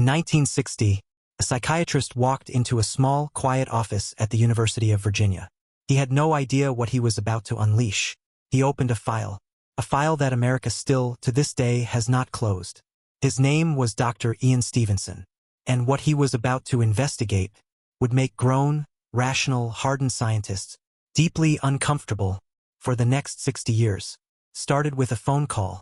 In 1960, a psychiatrist walked into a small, quiet office at the University of Virginia. He had no idea what he was about to unleash. He opened a file that America still, to this day, has not closed. His name was Dr. Ian Stevenson, and what he was about to investigate would make grown, rational, hardened scientists deeply uncomfortable for the next 60 years. Started with a phone call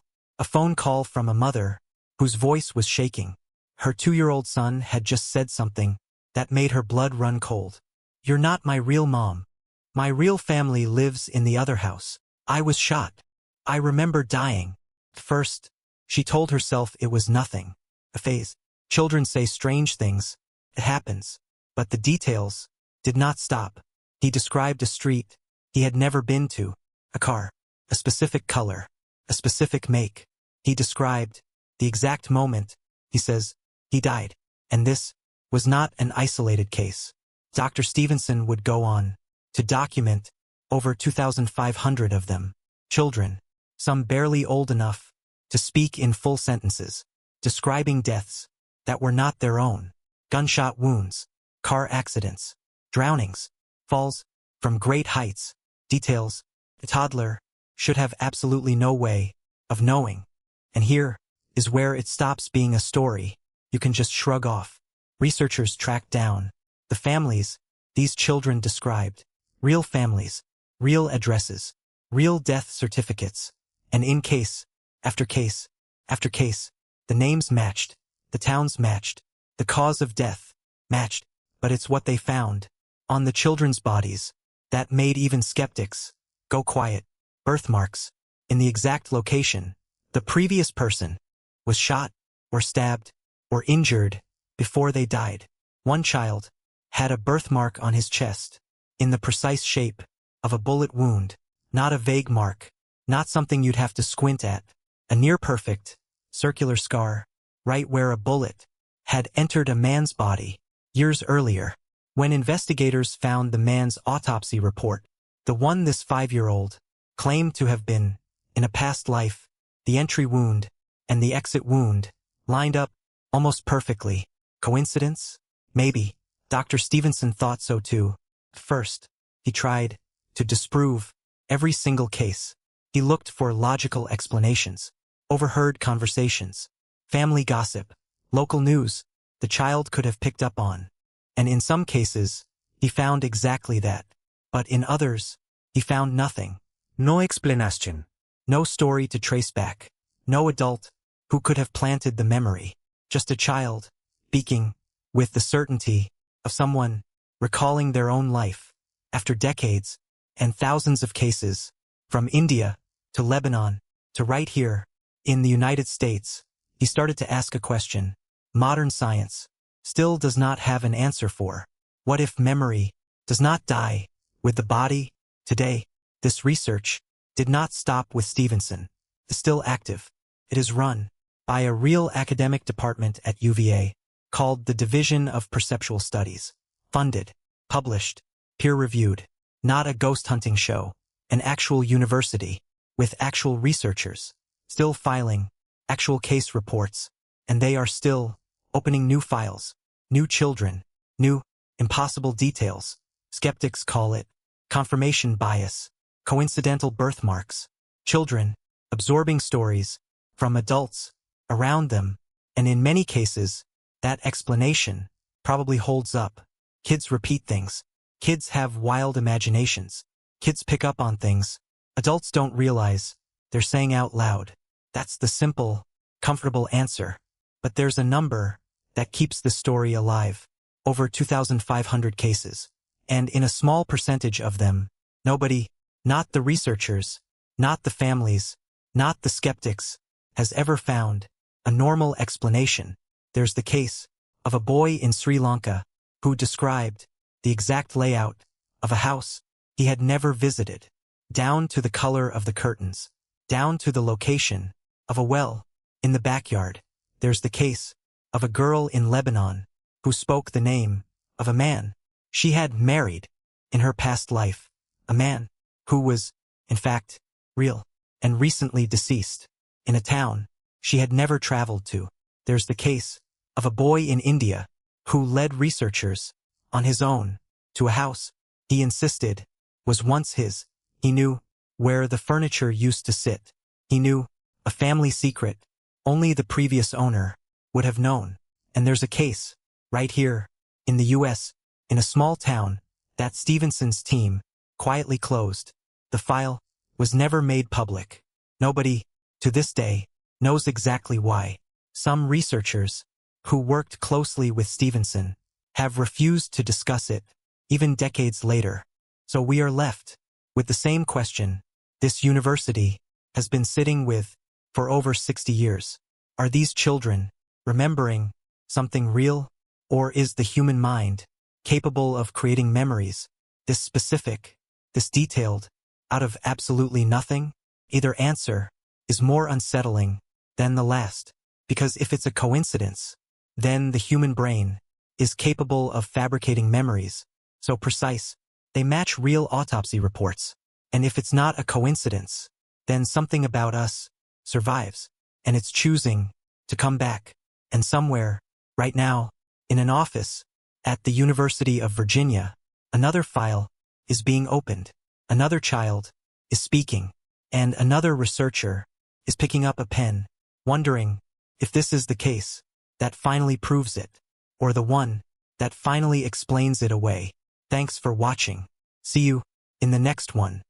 from a mother whose voice was shaking. Her 2-year-old son had just said something that made her blood run cold. "You're not my real mom. My real family lives in the other house. I was shot. I remember dying." First, she told herself it was nothing, a phase. Children say strange things. It happens. But the details did not stop. He described a street he had never been to, a car, a specific color, a specific make. He described the exact moment, he says, he died. And this was not an isolated case. Dr. Stevenson would go on to document over 2,500 of them. Children, some barely old enough to speak in full sentences, describing deaths that were not their own. Gunshot wounds, car accidents, drownings, falls from great heights. Details a toddler should have absolutely no way of knowing. And here is where it stops being a story you can just shrug off. Researchers tracked down the families these children described. Real families, real addresses, real death certificates. And in case after case after case, the names matched, the towns matched, the cause of death matched. But it's what they found on the children's bodies that made even skeptics go quiet. Birthmarks in the exact location. The previous person was shot or stabbed or injured before they died. One child had a birthmark on his chest in the precise shape of a bullet wound, not a vague mark, not something you'd have to squint at. A near-perfect, circular scar, right where a bullet had entered a man's body years earlier. When investigators found the man's autopsy report, the one this 5-year-old claimed to have been in a past life, the entry wound and the exit wound lined up almost perfectly. Coincidence? Maybe. Dr. Stevenson thought so too. First, he tried to disprove every single case. He looked for logical explanations, overheard conversations, family gossip, local news the child could have picked up on. And in some cases, he found exactly that. But in others, he found nothing. No explanation. No story to trace back. No adult who could have planted the memory. Just a child, speaking with the certainty of someone recalling their own life after decades and thousands of cases, from India to Lebanon to right here in the United States. He started to ask a question modern science still does not have an answer for. What if memory does not die with the body? Today, this research did not stop with Stevenson. It's still active. It is run by a real academic department at UVA called the Division of Perceptual Studies. Funded, published, peer-reviewed. Not a ghost hunting show. An actual university with actual researchers still filing actual case reports. And they are still opening new files, new children, new, impossible details. Skeptics call it confirmation bias, coincidental birthmarks. Children absorbing stories from adults around them, and in many cases, that explanation probably holds up. Kids repeat things. Kids have wild imaginations. Kids pick up on things adults don't realize they're saying out loud. That's the simple, comfortable answer. But there's a number that keeps the story alive. Over 2,500 cases. And in a small percentage of them, nobody, not the researchers, not the families, not the skeptics, has ever found a normal explanation. There's the case of a boy in Sri Lanka who described the exact layout of a house he had never visited, down to the color of the curtains, down to the location of a well in the backyard. There's the case of a girl in Lebanon who spoke the name of a man she had married in her past life, a man who was, in fact, real and recently deceased, in a town she had never traveled to. There's the case of a boy in India who led researchers on his own to a house he insisted was once his. He knew where the furniture used to sit. He knew a family secret only the previous owner would have known. And there's a case right here in the US, in a small town, that Stevenson's team quietly closed. The file was never made public. Nobody, to this day, knows exactly why. Some researchers who worked closely with Stevenson have refused to discuss it, even decades later. So we are left with the same question this university has been sitting with for over 60 years. Are these children remembering something real, or is the human mind capable of creating memories this specific, this detailed, out of absolutely nothing? Either answer is more unsettling than the last, because if it's a coincidence, then the human brain is capable of fabricating memories so precise they match real autopsy reports. And if it's not a coincidence, then something about us survives, and it's choosing to come back. And somewhere, right now, in an office at the University of Virginia, another file is being opened, another child is speaking, and another researcher is picking up a pen, wondering if this is the case that finally proves it, or the one that finally explains it away. Thanks for watching. See you in the next one.